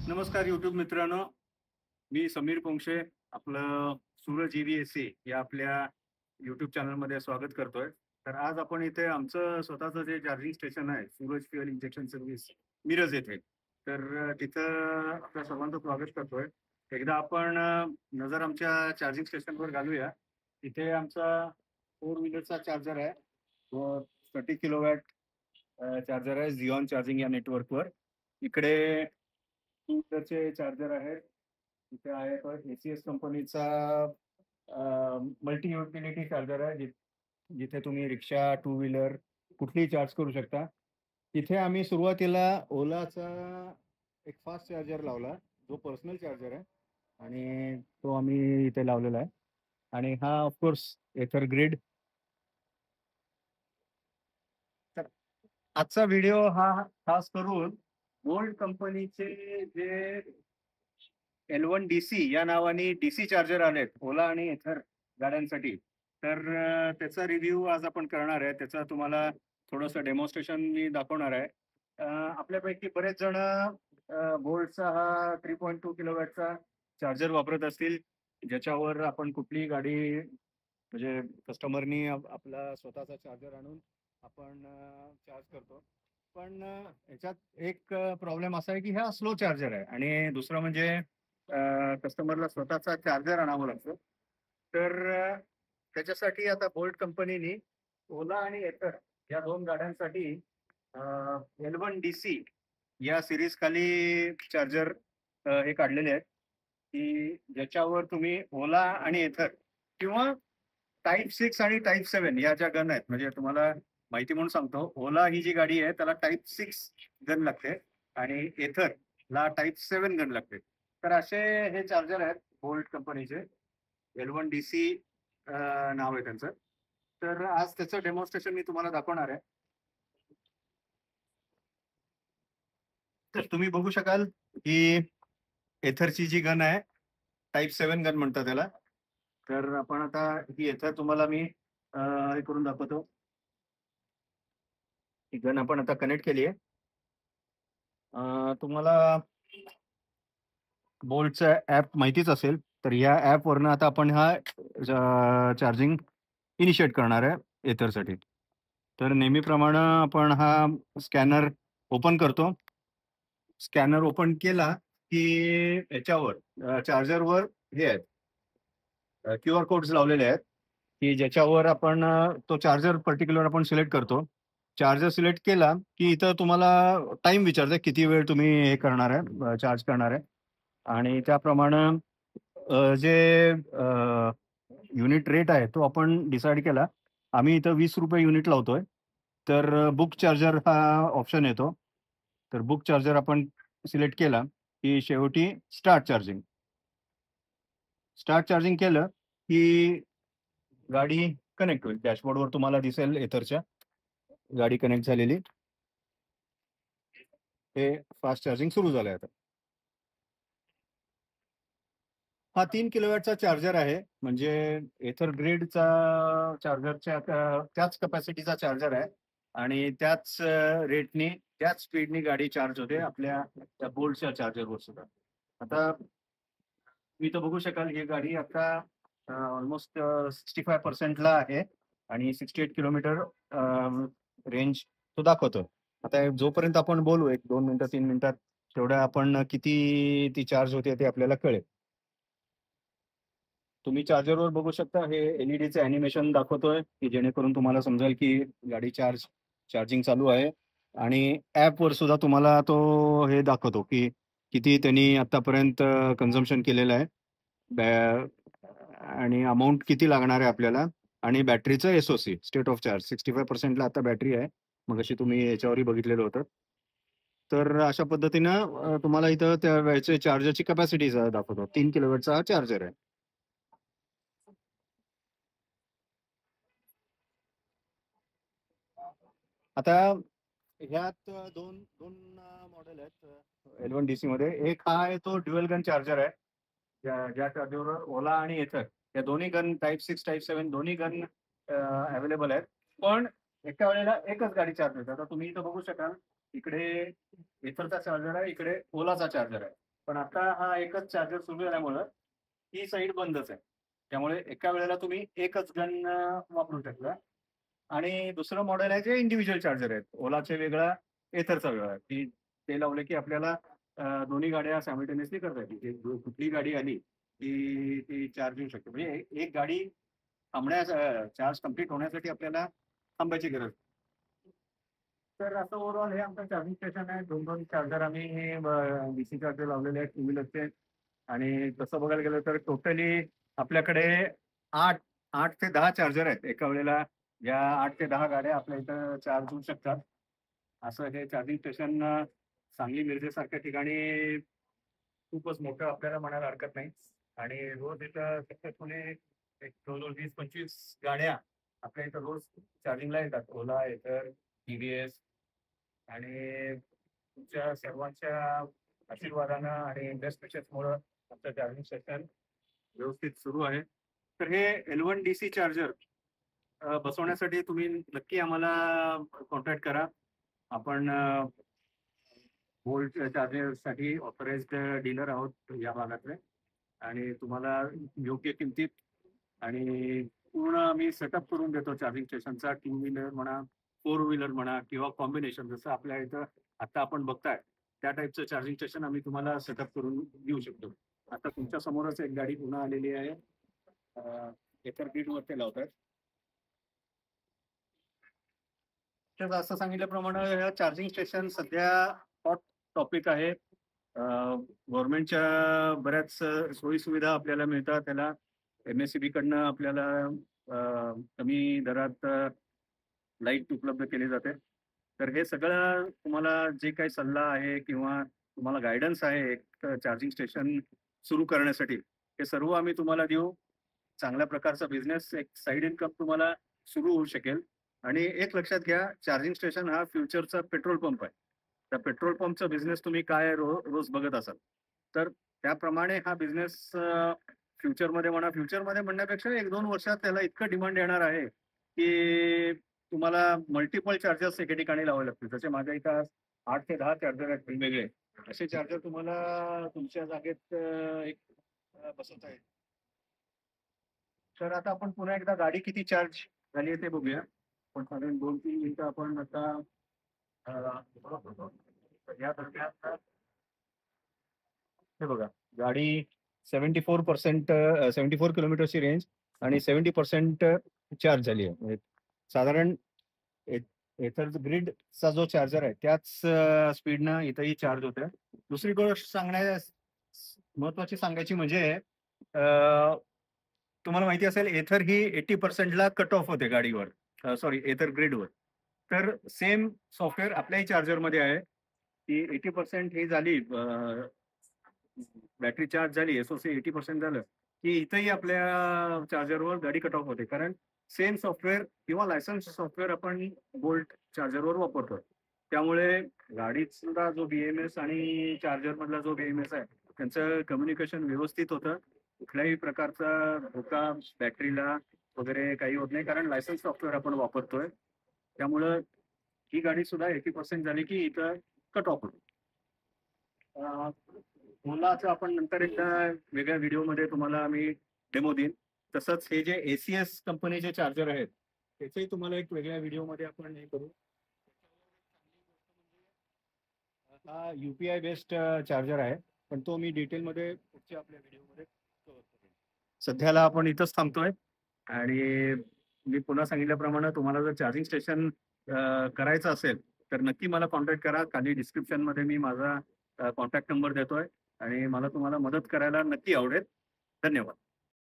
नमस्कार यूट्यूब मित्रांनो, मी समीर पोंक्षे आपलं सूरज EVSC या आपल्या यूट्यूब चॅनलमध्ये स्वागत करतोय. तर आज आपण इथे आमचं स्वतःचं जे चार्जिंग स्टेशन आहे, Suraj fuel injection service Miraj येथे. तर तिथं आपल्या सर्वांचं स्वागत करतोय. एकदा आपण नजर आमच्या चार्जिंग स्टेशनवर घालूया. इथे आमचा 4 व्हीलरचा चार्जर आहे. तो 30 किलोवॅट चार्जर आहे झिऑन चार्जिंग या नेटवर्कवर. इकडे टू व्हीलरचे चार्जर आहेत. इथे आहे तो ACS कंपनीचा मल्टी युटिलिटी चार्जर आहे, जिथे तुम्ही रिक्षा, टू व्हीलर कुठलीही चार्ज करू शकता. इथे आम्ही सुरुवातीला ओलाचा एक फास्ट चार्जर लावला, जो पर्सनल चार्जर आहे आणि तो आम्ही इथे लावलेला आहे. आणि हा ऑफकोर्स एथर ग्रिड. तर आजचा व्हिडिओ हा खास करून बोल्ट कंपनीचे जे L1DC या नावाने DC चार्जर आलेत ओला आणि एथर गाड्यांसाठी. तर त्याचा रिव्ह्यू आज आपण करणार आहे. त्याचा तुम्हाला थोडंसं डेमॉन्स्ट्रेशन मी दाखवणार आहे. आपल्यापैकी बरेच जण बोल्टचा हा 3.2 किलोवॅटचा चार्जर वापरत असतील, ज्याच्यावर आपण कुठलीही गाडी म्हणजे कस्टमरनी आपला स्वतःचा चार्जर आणून आपण चार्ज करतो. पण ह्याच्यात एक प्रॉब्लेम असा आहे की हा स्लो चार्जर आहे आणि दुसरं म्हणजे कस्टमरला स्वतःचा चार्जर आणावं लागतं. तर त्याच्यासाठी आता बोल्ट कंपनीने ओला आणि एथर या दोन गाड्यांसाठी L1DC या सिरीज खाली चार्जर हे काढलेले आहेत, की ज्याच्यावर तुम्ही ओला आणि एथर किंवा टाईप 6 आणि टाईप 7 या ज्या गन आहेत, म्हणजे तुम्हाला माहिती म्हणून सांगतो, ओला ही जी गाडी आहे त्याला टाईप 6 गन लागते आणि एथर ला टाईप 7 गन लागते. तर असे हे चार्जर आहेत बोल्ट कंपनीचे. L1DC नाव आहे त्यांचं. तर आज त्याचं डेमॉन्स्ट्रेशन मी तुम्हाला दाखवणार आहे. तर तुम्ही बघू शकाल की एथरची जी गन आहे, टाईप 7 गन म्हणतात त्याला. तर आपण आता ही एथर तुम्हाला मी हे करून दाखवतो. ही गन आपण आता कनेक्ट केली आहे. तुम्हाला बोल्टचं ॲप माहितीच असेल. तर या ॲपवरनं आता आपण हा चार्जिंग इनिशिएट करणार आहे एथरसाठी. तर नेहमीप्रमाणे आपण हा स्कॅनर ओपन करतो. स्कॅनर ओपन केला की याच्यावर चार्जरवर हे आहेत QR कोड्स लावलेले आहेत, की ज्याच्यावर आपण तो चार्जर पर्टिक्युलर आपण सिलेक्ट करतो. चार्जर सिलेक्ट केला की इथं तुम्हाला टाईम विचारते, किती वेळ तुम्ही हे करणार आहे, चार्ज करणार आहे. आणि त्याप्रमाणे जे युनिट रेट आहे तो आपण डिसाईड केला. आम्ही इथं ₹20 युनिट लावतोय. तर बुक चार्जर हा ऑप्शन येतो. तर बुक चार्जर आपण सिलेक्ट केला की शेवटी स्टार्ट चार्जिंग. स्टार्ट चार्जिंग केलं की गाडी कनेक्ट होईल. डॅशबोर्डवर तुम्हाला दिसेल एथरच्या गाडी कनेक्ट झालेली. हे फास्ट चार्जिंग सुरू झालंय आता. हा 3 किलोवॅटचा चार्जर आहे. म्हणजे एथर ग्रिडचा चार्जरच्या त्याच कपॅसिटीचा चार्जर आहे आणि त्याच रेटनी त्याच स्पीडनी गाडी चार्ज होते आपल्या त्या बोल्टच्या चार्जरवर सुद्धा. आता मी तर बघू शकाल ही गाडी आता ऑलमोस्ट 65% ला आहे आणि 68 किलोमीटर रेंज तो दाखवतो. आता जोपर्यंत आपण बोलू 1-2 मिनिटं 3 मिनिटात, तेवढ्या आपण किती ती चार्ज होते ते आपल्याला कळेल. तुम्ही चार्जरवर बघू शकता, हे LED ॲनिमेशन दाखवतोय, की जेणेकरून तुम्हाला समजेल की गाडी चार्जिंग चालू आहे. आणि ॲपवर सुद्धा तुम्हाला तो हे दाखवतो की किती त्यांनी आतापर्यंत कन्झम्पशन केलेलं आहे. आणि अमाउंट किती लागणार आहे आपल्याला. आणि बॅटरीचं SOC स्टेट ऑफ चार्ज 65% ला आता बॅटरी आहे. मगाशी तुम्ही याच्यावरही बघितलेलं होतं. तर अशा पद्धतीनं तुम्हाला इथं त्या वेळेचे चार्जरची कॅपॅसिटी दाखवतो. 3 किलोवॅटचा हा चार्जर आहे. आता ह्यात दोन दोन मॉडेल आहेत L1DC मध्ये. एक हा आहे तो ड्युअल गन चार्जर आहे, ज्या चार्जरवर ओला आणि एथर या दोन्ही गन टाईप 6 टाईप 7 दोन्ही गन अवेलेबल आहेत. पण एका वेळेला एकच गाडी चार्ज होते. आता तुम्ही इथं बघू शकाल, इकडे एथरचा चार्जर आहे, इकडे ओलाचा चार्जर आहे. पण आता हा एकच चार्जर सुरू झाल्यामुळं ही साईड बंदच आहे. त्यामुळे एका वेळेला तुम्ही एकच गन वापरू शकता. आणि दुसरं मॉडेल आहे जे इंडिव्हिज्युअल चार्जर आहेत. ओलाचे वेगळा, एथरचा वेगळा, की ते लावले की आपल्याला दोन्ही गाड्या सायमल्टेनियसली करता येतील. की कुठली गाडी आली की ती चार्ज होऊ शकते. म्हणजे एक गाडी चार्ज कंप्लीट होण्यासाठी आपल्याला थांबायची गरज. तर असं ओव्हरऑल हे आमचं चार्जिंग स्टेशन आहे. 2-2 चार्जर आम्ही डीसी चार्जर लावलेले आहेत टू व्हीलरचे. आणि तसं बघायला गेलं तर टोटली आपल्याकडे 8 8 ते 10 चार्जर आहेत. एका वेळेला या 8 ते 10 गाड्या आपल्या इथं चार्ज होऊ शकतात. असं हे चार्जिंग स्टेशन सांगली मिरजेसारख्या ठिकाणी खूपच मोठं आपल्याला म्हणायला हरकत नाही. आणि रोज इथं सक्सेसफुली एक जवळ 20-25 गाड्या आपल्या इथं रोज चार्जिंगला येतात. ओला, एथर, टीव्हीएस आणि तुमच्या सर्वांच्या आशीर्वादानं आणि इन्व्हेस्टमेंटमुळं आमचं चार्जिंग स्टेशन व्यवस्थित सुरू आहे. तर हे L1 DC चार्जर बसवण्यासाठी तुम्ही नक्की आम्हाला कॉन्टॅक्ट करा. आपण Volt चार्जरसाठी ऑथराइज्ड डीलर आहोत या भागातले. आणि तुम्हाला योग्य किमतीत आणि पूर्ण आम्ही सेटअप करून देतो चार्जिंग स्टेशनचा. टू व्हीलर म्हणा, फोर व्हीलर म्हणा किंवा कॉम्बिनेशन जसं आपल्या इथं आता आपण बघताय त्या टाईपचं चार्जिंग स्टेशन आम्ही तुम्हाला सेटअप करून देऊ शकतो. आता तुमच्या समोरच एक गाडी पुन्हा आलेली आहे. एथर ग्रीडवर लावतात. तर असं सांगितल्याप्रमाणे हे चार्जिंग स्टेशन सध्या हॉट टॉपिक आहे. गव्हर्नमेंटच्या बऱ्याच सोयी-सुविधा आपल्याला मिळतात. त्याला MSEB कडनं आपल्याला कमी दरात लाईट उपलब्ध केली जाते. तर हे सगळं तुम्हाला जे काही सल्ला आहे किंवा तुम्हाला गाईडन्स आहे एक चार्जिंग स्टेशन सुरू करण्यासाठी, हे सर्व आम्ही तुम्हाला देऊ. चांगल्या प्रकारचा बिझनेस, एक साइड इन्कम तुम्हाला सुरू होऊ शकेल. आणि एक लक्षात घ्या, चार्जिंग स्टेशन हा फ्युचरचा पेट्रोल पंप आहे. त्या पेट्रोल पंपचा बिझनेस तुम्ही काय रोज बघत असाल, तर त्याप्रमाणे हा बिझनेस फ्युचरमध्ये म्हणा, फ्युचरमध्ये म्हणण्यापेक्षा 1-2 वर्षात त्याला इतकं डिमांड येणार आहे की तुम्हाला मल्टिपल चार्जर्स एके ठिकाणी लावावे लागतील. जसे माझ्या इथं 8 ते 10 चार्जर आहेत वेगवेगळे. असे चार्जर तुम्हाला तुमच्या जागेत एक बसवता येईल. तर आता आपण पुन्हा एकदा गाडी किती चार्ज झाली आहे ते बघूया. पण साधारण 2-3 मिनिटं आपण आता या दरम्यान हे बघा, गाडी 74 किलोमीटरची रेंज आणि 70% चार्ज झाली आहे. म्हणजे साधारण एथर ग्रिडचा जो चार्जर आहे त्याच स्पीडनं इथंही चार्ज होतोय. दुसरी गोष्ट महत्वाची सांगायची म्हणजे तुम्हाला माहिती असेल एथर ही 80%ला कट ऑफ होते गाडीवर, सॉरी एथर ग्रिडवर. तर सेम सॉफ्टवेअर आपल्याही चार्जरमध्ये आहे की 80% ही झाली, बॅटरी चार्ज झाली, SOC 80% झालं की इथंही आपल्या चार्जरवर गाडी कट ऑफ होते. कारण सेम सॉफ्टवेअर किंवा लायसन्स सॉफ्टवेअर आपण बोल्ट चार्जरवर वापरतो. त्यामुळे गाडीचा जो BMS आणि चार्जर मधला जो BMS आहे त्यांचं कम्युनिकेशन व्यवस्थित होतं. कुठल्याही प्रकारचा धोका बॅटरीला वगैरे काही होत नाही, कारण लायसन्स सॉफ्टवेअर आपण वापरतोय. त्यामुळं ही गाडी सुद्धा 80% झाली की इथं कट ऑफ होतो. ओलाचं आपण नंतर एकदा वेगळ्या व्हिडिओमध्ये तुम्हाला आम्ही डेमो देईन. तसंच हे जे ACS कंपनीचे चार्जर आहेत त्याचेही तुम्हाला एक वेगळ्या व्हिडिओमध्ये आपण हे करू. हा UPI बेस्ड चार्जर आहे, पण तो मी डिटेलमध्ये पुढच्या आपल्या व्हिडिओमध्ये कव्हर करेन. सध्याला आपण इथंच थांबतोय. आणि मी पुन्हा सांगितल्याप्रमाणे तुम्हाला जर चार्जिंग स्टेशन करायचं असेल तर नक्की मला कॉन्टॅक्ट करा. खाली डिस्क्रिप्शनमध्ये मी माझा कॉन्टॅक्ट नंबर देतोय आणि मला तुम्हाला मदत करायला नक्की आवडेल. धन्यवाद.